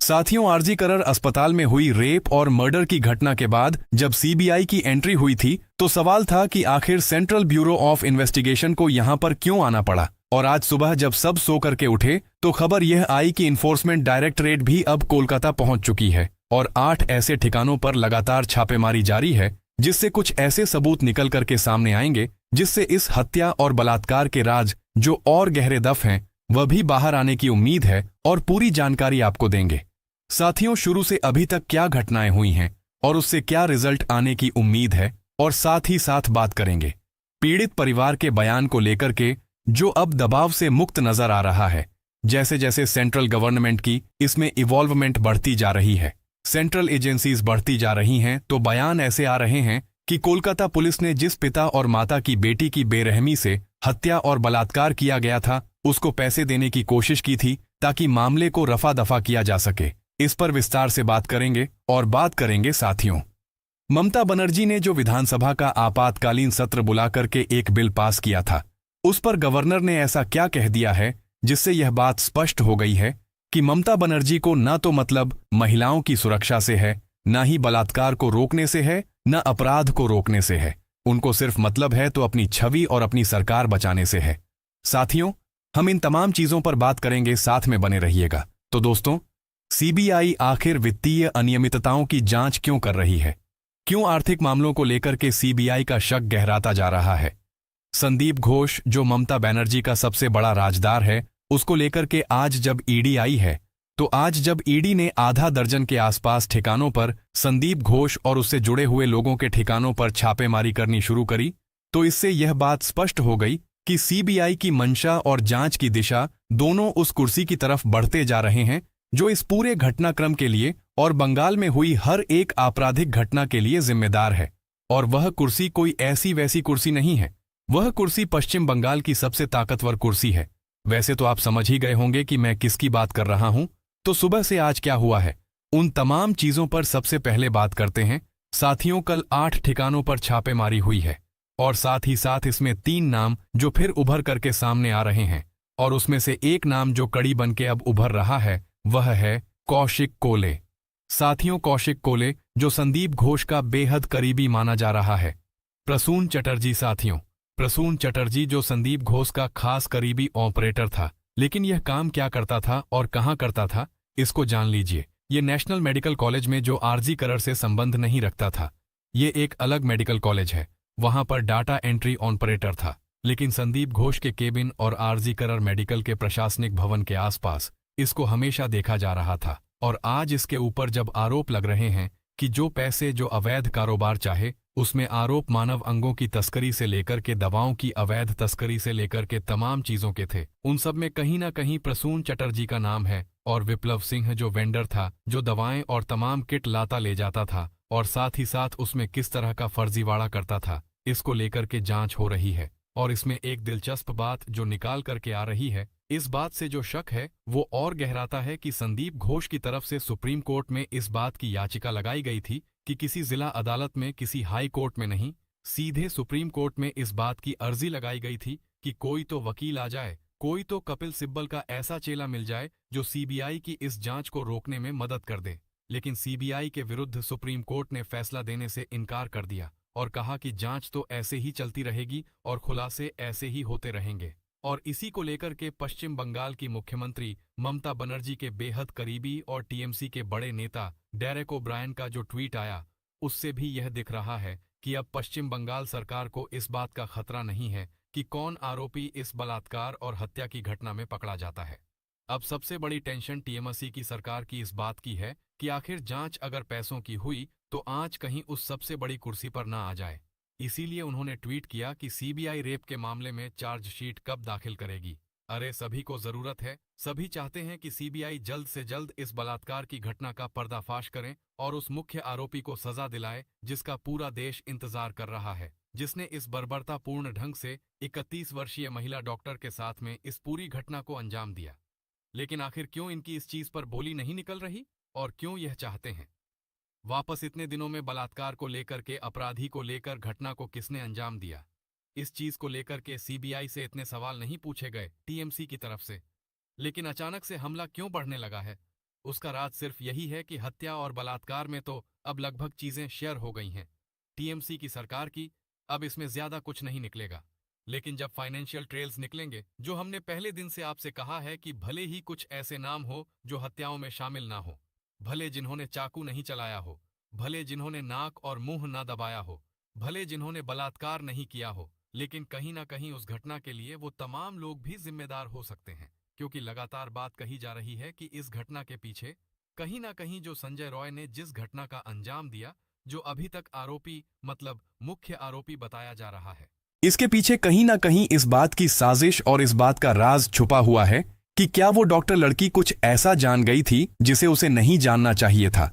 साथियों, आरजी करण अस्पताल में हुई रेप और मर्डर की घटना के बाद जब सीबीआई की एंट्री हुई थी तो सवाल था कि आखिर सेंट्रल ब्यूरो ऑफ इन्वेस्टिगेशन को यहां पर क्यों आना पड़ा। और आज सुबह जब सब सो करके उठे तो खबर यह आई कि इन्फोर्समेंट डायरेक्टरेट भी अब कोलकाता पहुंच चुकी है और 8 ऐसे ठिकानों पर लगातार छापेमारी जारी है, जिससे कुछ ऐसे सबूत निकल करके सामने आएंगे जिससे इस हत्या और बलात्कार के राज जो और गहरे दफ हैं वह भी बाहर आने की उम्मीद है और पूरी जानकारी आपको देंगे। साथियों, शुरू से अभी तक क्या घटनाएं हुई हैं और उससे क्या रिजल्ट आने की उम्मीद है, और साथ ही साथ बात करेंगे पीड़ित परिवार के बयान को लेकर के जो अब दबाव से मुक्त नजर आ रहा है। जैसे जैसे सेंट्रल गवर्नमेंट की इसमें इवॉल्वमेंट बढ़ती जा रही है, सेंट्रल एजेंसीज बढ़ती जा रही हैं, तो बयान ऐसे आ रहे हैं कि कोलकाता पुलिस ने जिस पिता और माता की बेटी की बेरहमी से हत्या और बलात्कार किया गया था उसको पैसे देने की कोशिश की थी ताकि मामले को रफा दफा किया जा सके। इस पर विस्तार से बात करेंगे और बात करेंगे साथियों, ममता बनर्जी ने जो विधानसभा का आपातकालीन सत्र बुलाकर के एक बिल पास किया था उस पर गवर्नर ने ऐसा क्या कह दिया है जिससे यह बात स्पष्ट हो गई है कि ममता बनर्जी को न तो मतलब महिलाओं की सुरक्षा से है, न ही बलात्कार को रोकने से है, न अपराध को रोकने से है। उनको सिर्फ मतलब है तो अपनी छवि और अपनी सरकार बचाने से है। साथियों, हम इन तमाम चीजों पर बात करेंगे, साथ में बने रहिएगा। तो दोस्तों, सीबीआई आखिर वित्तीय अनियमितताओं की जांच क्यों कर रही है? क्यों आर्थिक मामलों को लेकर के सीबीआई का शक गहराता जा रहा है? संदीप घोष जो ममता बनर्जी का सबसे बड़ा राजदार है उसको लेकर के आज जब ईडी आई है, तो आज जब ईडी ने आधा दर्जन के आसपास ठिकानों पर संदीप घोष और उससे जुड़े हुए लोगों के ठिकानों पर छापेमारी करनी शुरू करी, तो इससे यह बात स्पष्ट हो गई कि सीबीआई की मंशा और जांच की दिशा दोनों उस कुर्सी की तरफ बढ़ते जा रहे हैं जो इस पूरे घटनाक्रम के लिए और बंगाल में हुई हर एक आपराधिक घटना के लिए जिम्मेदार है। और वह कुर्सी कोई ऐसी वैसी कुर्सी नहीं है, वह कुर्सी पश्चिम बंगाल की सबसे ताकतवर कुर्सी है। वैसे तो आप समझ ही गए होंगे कि मैं किसकी बात कर रहा हूं, तो सुबह से आज क्या हुआ है उन तमाम चीजों पर सबसे पहले बात करते हैं। साथियों, कल 8 ठिकानों पर छापेमारी हुई है और साथ ही साथ इसमें 3 नाम जो फिर उभर करके सामने आ रहे हैं, और उसमें से एक नाम जो कड़ी बन के अब उभर रहा है वह है कौशिक कोले। साथियों, कौशिक कोले जो संदीप घोष का बेहद करीबी माना जा रहा है। प्रसून चटर्जी, साथियों, प्रसून चटर्जी जो संदीप घोष का खास करीबी ऑपरेटर था, लेकिन यह काम क्या करता था और कहां करता था इसको जान लीजिए। यह नेशनल मेडिकल कॉलेज में जो आरजी करण से संबंध नहीं रखता था, ये एक अलग मेडिकल कॉलेज है, वहां पर डाटा एंट्री ऑपरेटर था। लेकिन संदीप घोष के केबिन और आरजी करण मेडिकल के प्रशासनिक भवन के आसपास इसको हमेशा देखा जा रहा था। और आज इसके ऊपर जब आरोप लग रहे हैं कि जो पैसे जो अवैध कारोबार चाहे, उसमें आरोप मानव अंगों की तस्करी से लेकर के दवाओं की अवैध तस्करी से लेकर के तमाम चीजों के थे, उन सब में कहीं ना कहीं प्रसून चटर्जी का नाम है। और विप्लव सिंह जो वेंडर था, जो दवाएं और तमाम किट लाता ले जाता था और साथ ही साथ उसमें किस तरह का फर्जीवाड़ा करता था, इसको लेकर के जांच हो रही है। और इसमें एक दिलचस्प बात जो निकाल करके आ रही है, इस बात से जो शक है वो और गहराता है कि संदीप घोष की तरफ से सुप्रीम कोर्ट में इस बात की याचिका लगाई गई थी कि किसी जिला अदालत में, किसी हाई कोर्ट में नहीं, सीधे सुप्रीम कोर्ट में इस बात की अर्जी लगाई गई थी कि कोई तो वकील आ जाए, कोई तो कपिल सिब्बल का ऐसा चेला मिल जाए जो सीबीआई की इस जांच को रोकने में मदद कर दे। लेकिन सीबीआई के विरुद्ध सुप्रीम कोर्ट ने फैसला देने से इनकार कर दिया और कहा कि जांच तो ऐसे ही चलती रहेगी और खुलासे ऐसे ही होते रहेंगे। और इसी को लेकर के पश्चिम बंगाल की मुख्यमंत्री ममता बनर्जी के बेहद करीबी और टीएमसी के बड़े नेता डेरेक ओब्रायन का जो ट्वीट आया, उससे भी यह दिख रहा है कि अब पश्चिम बंगाल सरकार को इस बात का खतरा नहीं है कि कौन आरोपी इस बलात्कार और हत्या की घटना में पकड़ा जाता है। अब सबसे बड़ी टेंशन टीएमसी की सरकार की इस बात की है कि आखिर जांच अगर पैसों की हुई तो आंच कहीं उस सबसे बड़ी कुर्सी पर ना आ जाए। इसीलिए उन्होंने ट्वीट किया कि सीबीआई रेप के मामले में चार्जशीट कब दाखिल करेगी। अरे सभी को जरूरत है, सभी चाहते हैं कि सीबीआई जल्द से जल्द इस बलात्कार की घटना का पर्दाफाश करें और उस मुख्य आरोपी को सजा दिलाए जिसका पूरा देश इंतजार कर रहा है, जिसने इस बर्बरतापूर्ण ढंग से 31 वर्षीय महिला डॉक्टर के साथ में इस पूरी घटना को अंजाम दिया। लेकिन आखिर क्यों इनकी इस चीज पर बोली नहीं निकल रही और क्यों यह चाहते हैं वापस इतने दिनों में बलात्कार को लेकर के, अपराधी को लेकर घटना को किसने अंजाम दिया, इस चीज को लेकर के सीबीआई से इतने सवाल नहीं पूछे गए टीएमसी की तरफ से। लेकिन अचानक से हमला क्यों बढ़ने लगा है? उसका राज सिर्फ यही है कि हत्या और बलात्कार में तो अब लगभग चीजें शेयर हो गई हैं टीएमसी की सरकार की। अब इसमें ज्यादा कुछ नहीं निकलेगा। लेकिन जब फाइनेंशियल ट्रेल्स निकलेंगे, जो हमने पहले दिन से आपसे कहा है कि भले ही कुछ ऐसे नाम हो जो हत्याओं में शामिल ना हो, भले जिन्होंने चाकू नहीं चलाया हो, भले जिन्होंने नाक और मुंह ना दबाया हो, भले जिन्होंने बलात्कार नहीं किया हो, लेकिन कहीं ना कहीं उस घटना के लिए वो तमाम लोग भी जिम्मेदार हो सकते हैं। क्योंकि लगातार बात कही जा रही है कि इस घटना के पीछे कहीं ना कहीं जो संजय रॉय ने जिस घटना का अंजाम दिया, जो अभी तक आरोपी मतलब मुख्य आरोपी बताया जा रहा है, इसके पीछे कहीं ना कहीं इस बात की साजिश और इस बात का राज छुपा हुआ है कि क्या वो डॉक्टर लड़की कुछ ऐसा जान गई थी जिसे उसे नहीं जानना चाहिए था।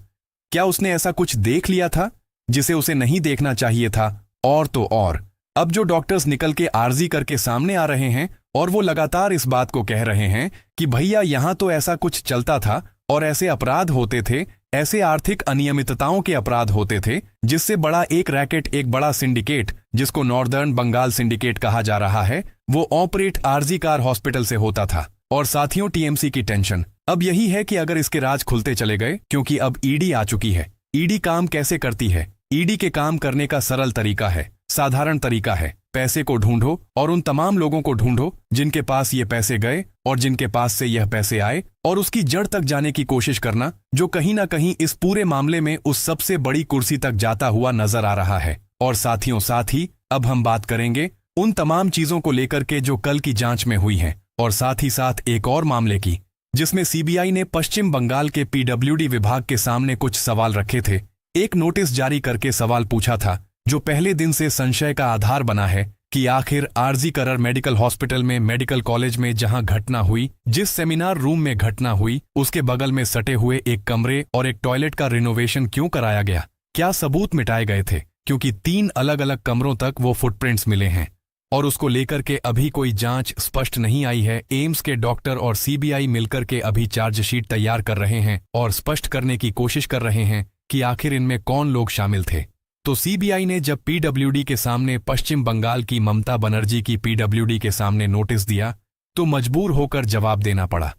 क्या उसने ऐसा कुछ देख लिया था जिसे उसे नहीं देखना चाहिए था। और तो और अब जो डॉक्टर्स निकल के आर्जी करके सामने आ रहे हैं और वो लगातार इस बात को कह रहे हैं कि भैया यहां तो ऐसा कुछ चलता था और ऐसे अपराध होते थे, ऐसे आर्थिक अनियमितताओं के अपराध होते थे जिससे बड़ा एक रैकेट, एक बड़ा सिंडिकेट जिसको नॉर्दर्न बंगाल सिंडिकेट कहा जा रहा है, वो ऑपरेट आरजी कार हॉस्पिटल से होता था। और साथियों, टीएमसी की टेंशन अब यही है कि अगर इसके राज खुलते चले गए, क्योंकि अब ईडी आ चुकी है। ईडी काम कैसे करती है? ईडी के काम करने का सरल तरीका है, साधारण तरीका है, पैसे को ढूंढो और उन तमाम लोगों को ढूंढो जिनके पास ये पैसे गए और जिनके पास से यह पैसे आए, और उसकी जड़ तक जाने की कोशिश करना, जो कहीं ना कहीं इस पूरे मामले में उस सबसे बड़ी कुर्सी तक जाता हुआ नजर आ रहा है। और साथियों, साथ ही अब हम बात करेंगे उन तमाम चीजों को लेकर के जो कल की जांच में हुई हैं, और साथ ही साथ एक और मामले की जिसमें सीबीआई ने पश्चिम बंगाल के पीडब्ल्यूडी विभाग के सामने कुछ सवाल रखे थे। एक नोटिस जारी करके सवाल पूछा था जो पहले दिन से संशय का आधार बना है कि आखिर आरजी कर मेडिकल हॉस्पिटल में, मेडिकल कॉलेज में जहां घटना हुई, जिस सेमिनार रूम में घटना हुई, उसके बगल में सटे हुए एक कमरे और एक टॉयलेट का रिनोवेशन क्यों कराया गया? क्या सबूत मिटाए गए थे? क्योंकि 3 अलग अलग कमरों तक वो फुटप्रिंट्स मिले हैं और उसको लेकर के अभी कोई जांच स्पष्ट नहीं आई है। एम्स के डॉक्टर और सीबीआई मिलकर के अभी चार्जशीट तैयार कर रहे हैं और स्पष्ट करने की कोशिश कर रहे हैं कि आखिर इनमें कौन लोग शामिल थे। तो सीबीआई ने जब पीडब्ल्यूडी के सामने, पश्चिम बंगाल की ममता बनर्जी की पीडब्ल्यूडी के सामने नोटिस दिया, तो मजबूर होकर जवाब देना पड़ा।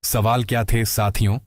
सवाल क्या थे साथियों?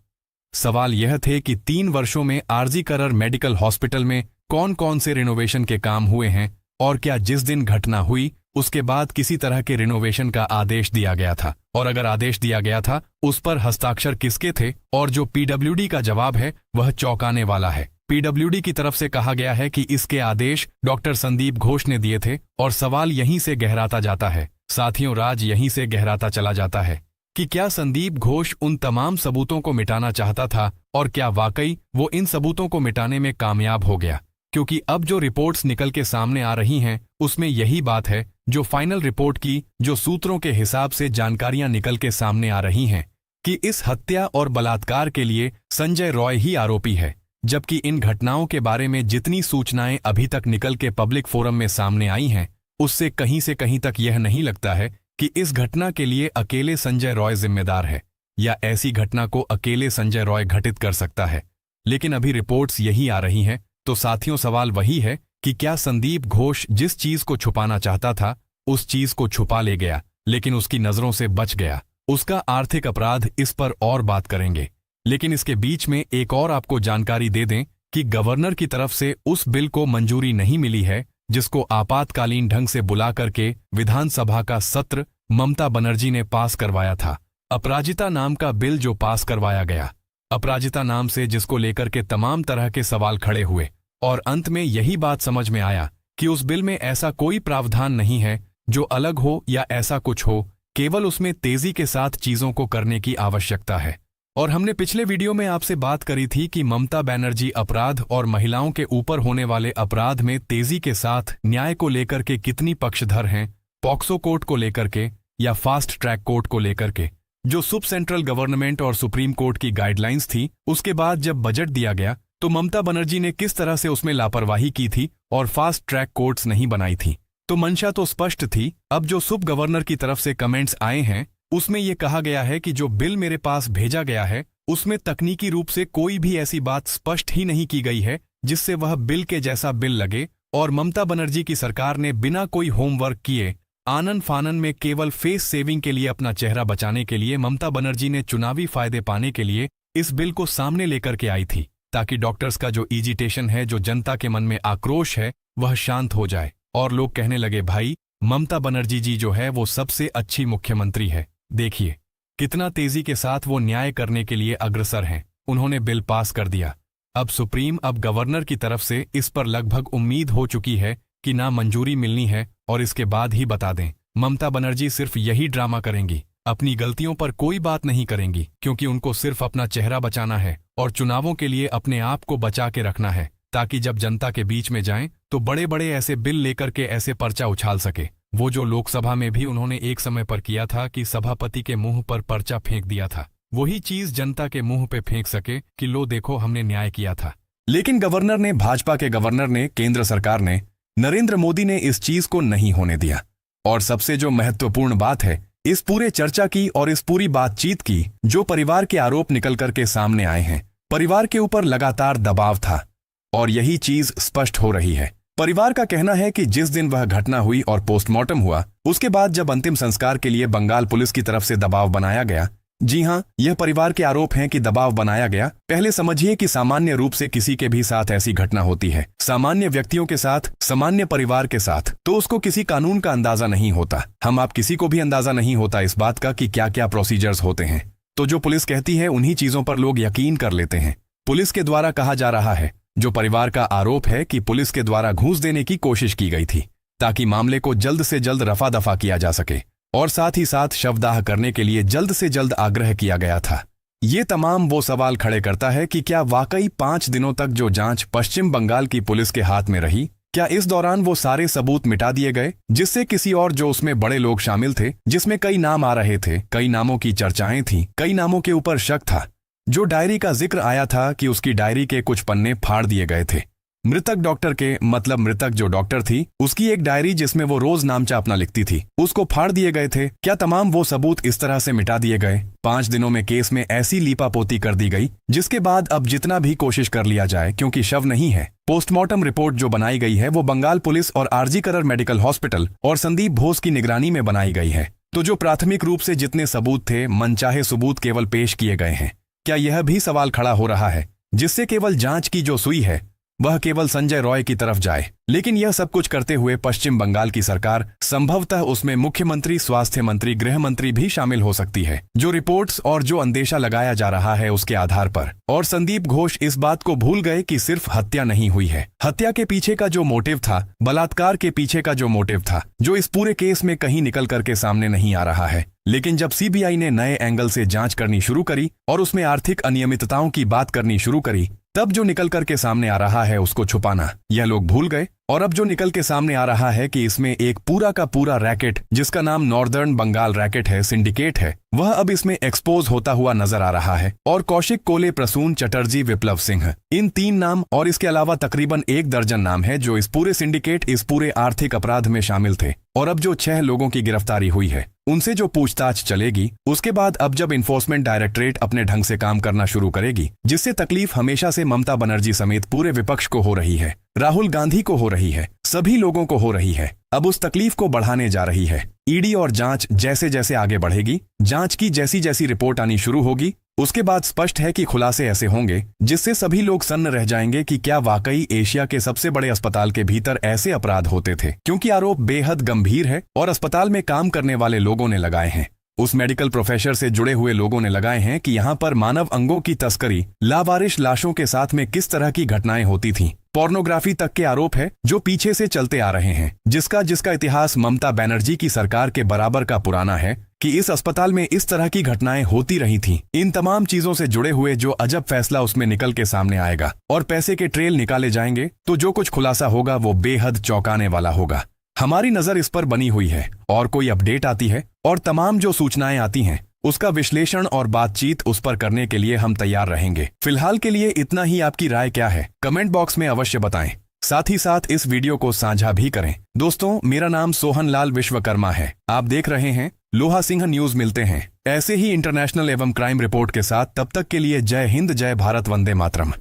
सवाल यह थे कि 3 वर्षों में आरजी कर मेडिकल हॉस्पिटल में कौन कौन से रिनोवेशन के काम हुए हैं, और क्या जिस दिन घटना हुई उसके बाद किसी तरह के रिनोवेशन का आदेश दिया गया था, और अगर आदेश दिया गया था उस पर हस्ताक्षर किसके थे? और जो पीडब्ल्यूडी का जवाब है वह चौंकाने वाला है। पीडब्ल्यूडी की तरफ से कहा गया है कि इसके आदेश डॉक्टर संदीप घोष ने दिए थे, और सवाल यहीं से गहराता जाता है साथियों, राज यहीं से गहराता चला जाता है कि क्या संदीप घोष उन तमाम सबूतों को मिटाना चाहता था, और क्या वाकई वो इन सबूतों को मिटाने में कामयाब हो गया? क्योंकि अब जो रिपोर्ट्स निकल के सामने आ रही हैं उसमें यही बात है, जो फाइनल रिपोर्ट की जो सूत्रों के हिसाब से जानकारियां निकल के सामने आ रही हैं कि इस हत्या और बलात्कार के लिए संजय रॉय ही आरोपी है। जबकि इन घटनाओं के बारे में जितनी सूचनाएं अभी तक निकल के पब्लिक फोरम में सामने आई हैं, उससे कहीं से कहीं तक यह नहीं लगता है कि इस घटना के लिए अकेले संजय रॉय जिम्मेदार है, या ऐसी घटना को अकेले संजय रॉय घटित कर सकता है। लेकिन अभी रिपोर्ट्स यही आ रही हैं। तो साथियों, सवाल वही है कि क्या संदीप घोष जिस चीज को छुपाना चाहता था उस चीज को छुपा ले गया, लेकिन उसकी नजरों से बच गया? उसका आर्थिक अपराध, इस पर और बात करेंगे। लेकिन इसके बीच में एक और आपको जानकारी दे दें कि गवर्नर की तरफ से उस बिल को मंजूरी नहीं मिली है जिसको आपातकालीन ढंग से बुला करके विधानसभा का सत्र ममता बनर्जी ने पास करवाया था। अपराजिता नाम का बिल जो पास करवाया गया, अपराजिता नाम से, जिसको लेकर के तमाम तरह के सवाल खड़े हुए, और अंत में यही बात समझ में आया कि उस बिल में ऐसा कोई प्रावधान नहीं है जो अलग हो या ऐसा कुछ हो, केवल उसमें तेजी के साथ चीजों को करने की आवश्यकता है। और हमने पिछले वीडियो में आपसे बात करी थी कि ममता बनर्जी अपराध और महिलाओं के ऊपर होने वाले अपराध में तेजी के साथ न्याय को लेकर के कितनी पक्षधर हैं, पॉक्सो कोर्ट को लेकर के या फास्ट ट्रैक कोर्ट को लेकर के, जो सब सेंट्रल गवर्नमेंट और सुप्रीम कोर्ट की गाइडलाइंस थी। उसके बाद जब बजट दिया गया तो ममता बनर्जी ने किस तरह से उसमें लापरवाही की थी और फास्ट ट्रैक कोर्ट्स नहीं बनाई थी। तो मंशा तो स्पष्ट थी। अब जो सुब गवर्नर की तरफ से कमेंट्स आए हैं उसमें यह कहा गया है कि जो बिल मेरे पास भेजा गया है उसमें तकनीकी रूप से कोई भी ऐसी बात स्पष्ट ही नहीं की गई है जिससे वह बिल के जैसा बिल लगे, और ममता बनर्जी की सरकार ने बिना कोई होमवर्क किए, आनन फानन में, केवल फेस सेविंग के लिए, अपना चेहरा बचाने के लिए, ममता बनर्जी ने चुनावी फायदे पाने के लिए इस बिल को सामने लेकर के आई थी ताकि डॉक्टर्स का जो इजिटेशन है, जो जनता के मन में आक्रोश है, वह शांत हो जाए और लोग कहने लगे भाई ममता बनर्जी जी जो है वो सबसे अच्छी मुख्यमंत्री है। देखिए कितना तेजी के साथ वो न्याय करने के लिए अग्रसर हैं। उन्होंने बिल पास कर दिया। अब गवर्नर की तरफ से इस पर लगभग उम्मीद हो चुकी है कि ना मंजूरी मिलनी है और इसके बाद ही बता दें। ममता बनर्जी सिर्फ यही ड्रामा करेंगी, अपनी गलतियों पर कोई बात नहीं करेंगी, क्योंकि उनको सिर्फ अपना चेहरा बचाना है और चुनावों के लिए अपने आप को बचा के रखना है, ताकि जब जनता के बीच में जाएं तो बड़े बड़े ऐसे बिल लेकर के ऐसे पर्चा उछाल सके। वो जो लोकसभा में भी उन्होंने एक समय पर किया था कि सभापति के मुंह पर पर्चा फेंक दिया था, वही चीज जनता के मुंह पे फेंक सके कि लो देखो हमने न्याय किया था। लेकिन गवर्नर ने, भाजपा के गवर्नर ने, केंद्र सरकार ने, नरेंद्र मोदी ने इस चीज को नहीं होने दिया। और सबसे जो महत्वपूर्ण बात है इस पूरे चर्चा की और इस पूरी बातचीत की, जो परिवार के आरोप निकल करके सामने आए हैं, परिवार के ऊपर लगातार दबाव था और यही चीज स्पष्ट हो रही है। परिवार का कहना है कि जिस दिन वह घटना हुई और पोस्टमार्टम हुआ, उसके बाद जब अंतिम संस्कार के लिए बंगाल पुलिस की तरफ से दबाव बनाया गया, जी हां, यह परिवार के आरोप हैं कि दबाव बनाया गया। पहले समझिए कि सामान्य रूप से किसी के भी साथ ऐसी घटना होती है, सामान्य व्यक्तियों के साथ, सामान्य परिवार के साथ, तो उसको किसी कानून का अंदाजा नहीं होता। हम आप किसी को भी अंदाजा नहीं होता इस बात का कि क्या क्या प्रोसीजर्स होते हैं। तो जो पुलिस कहती है उन्हीं चीजों पर लोग यकीन कर लेते हैं। पुलिस के द्वारा कहा जा रहा है, जो परिवार का आरोप है कि पुलिस के द्वारा घूस देने की कोशिश की गई थी ताकि मामले को जल्द से जल्द रफा दफा किया जा सके और साथ ही साथ शवदाह करने के लिए जल्द से जल्द आग्रह किया गया था। ये तमाम वो सवाल खड़े करता है कि क्या वाकई 5 दिनों तक जो जांच पश्चिम बंगाल की पुलिस के हाथ में रही, क्या इस दौरान वो सारे सबूत मिटा दिए गए, जिससे किसी और जो उसमें बड़े लोग शामिल थे, जिसमें कई नाम आ रहे थे, कई नामों की चर्चाएं थीं, कई नामों के ऊपर शक था, जो डायरी का जिक्र आया था कि उसकी डायरी के कुछ पन्ने फाड़ दिए गए थे। मृतक डॉक्टर के, मतलब मृतक जो डॉक्टर थी, उसकी एक डायरी जिसमें वो रोज नामचा अपना लिखती थी, उसको फाड़ दिए गए थे। क्या तमाम वो सबूत इस तरह से मिटा दिए गए? 5 दिनों में केस में ऐसी लीपापोती कर दी गई जिसके बाद अब जितना भी कोशिश कर लिया जाए, क्योंकि शव नहीं है, पोस्टमार्टम रिपोर्ट जो बनाई गई है वो बंगाल पुलिस और आरजी कर मेडिकल हॉस्पिटल और संदीप घोष की निगरानी में बनाई गई है। तो जो प्राथमिक रूप से जितने सबूत थे, मनचाहे सबूत केवल पेश किए गए हैं। क्या यह भी सवाल खड़ा हो रहा है जिससे केवल जांच की जो सुई है वह केवल संजय रॉय की तरफ जाए? लेकिन यह सब कुछ करते हुए पश्चिम बंगाल की सरकार, संभवतः उसमें मुख्यमंत्री, स्वास्थ्य मंत्री, गृह मंत्री भी शामिल हो सकती है, जो रिपोर्ट्स और जो अंदेशा लगाया जा रहा है उसके आधार पर। और संदीप घोष इस बात को भूल गए कि सिर्फ हत्या नहीं हुई है, हत्या के पीछे का जो मोटिव था, बलात्कार के पीछे का जो मोटिव था, जो इस पूरे केस में कहीं निकल करके सामने नहीं आ रहा है। लेकिन जब सीबीआई ने नए एंगल से जांच करनी शुरू करी और उसमें आर्थिक अनियमितताओं की बात करनी शुरू करी, तब जो निकल करके सामने आ रहा है उसको छुपाना यह लोग भूल गए। और अब जो निकल के सामने आ रहा है कि इसमें एक पूरा का पूरा रैकेट, जिसका नाम नॉर्दर्न बंगाल रैकेट है, सिंडिकेट है, वह अब इसमें एक्सपोज होता हुआ नजर आ रहा है। और कौशिक, कोले, प्रसून चटर्जी, विप्लव सिंह, इन 3 नाम और इसके अलावा तकरीबन 1 दर्जन नाम है जो इस पूरे सिंडिकेट, इस पूरे आर्थिक अपराध में शामिल थे। और अब जो 6 लोगों की गिरफ्तारी हुई है, उनसे जो पूछताछ चलेगी, उसके बाद अब जब इन्फोर्समेंट डायरेक्टरेट अपने ढंग से काम करना शुरू करेगी, जिससे तकलीफ हमेशा से ममता बनर्जी समेत पूरे विपक्ष को हो रही है, राहुल गांधी को हो रही है, सभी लोगों को हो रही है, अब उस तकलीफ को बढ़ाने जा रही है। ईडी और जांच जैसे जैसे आगे बढ़ेगी, जांच की जैसी जैसी रिपोर्ट आनी शुरू होगी, उसके बाद स्पष्ट है कि खुलासे ऐसे होंगे जिससे सभी लोग सन्न रह जाएंगे कि क्या वाकई एशिया के सबसे बड़े अस्पताल के भीतर ऐसे अपराध होते थे। क्योंकि आरोप बेहद गंभीर है और अस्पताल में काम करने वाले लोगों ने लगाए हैं, उस मेडिकल प्रोफेशर से जुड़े हुए लोगों ने लगाए हैं कि यहाँ पर मानव अंगों की तस्करी, लावारिश लाशों के साथ में किस तरह की घटनाएं होती थीं। पोर्नोग्राफी तक के आरोप है जो पीछे से चलते आ रहे हैं, जिसका इतिहास ममता बनर्जी की सरकार के बराबर का पुराना है कि इस अस्पताल में इस तरह की घटनाएं होती रही थीं। इन तमाम चीजों से जुड़े हुए जो अजब फैसला उसमें निकल के सामने आएगा और पैसे के ट्रेल निकाले जाएंगे, तो जो कुछ खुलासा होगा वो बेहद चौंकाने वाला होगा। हमारी नजर इस पर बनी हुई है और कोई अपडेट आती है और तमाम जो सूचनाएं आती हैं उसका विश्लेषण और बातचीत उस पर करने के लिए हम तैयार रहेंगे। फिलहाल के लिए इतना ही। आपकी राय क्या है कमेंट बॉक्स में अवश्य बताएं। साथ ही साथ इस वीडियो को साझा भी करें। दोस्तों, मेरा नाम सोहन लाल विश्वकर्मा है। आप देख रहे हैं लोहा सिंह न्यूज। मिलते हैं ऐसे ही इंटरनेशनल एवं क्राइम रिपोर्ट के साथ। तब तक के लिए जय हिंद, जय भारत, वंदे मातरम।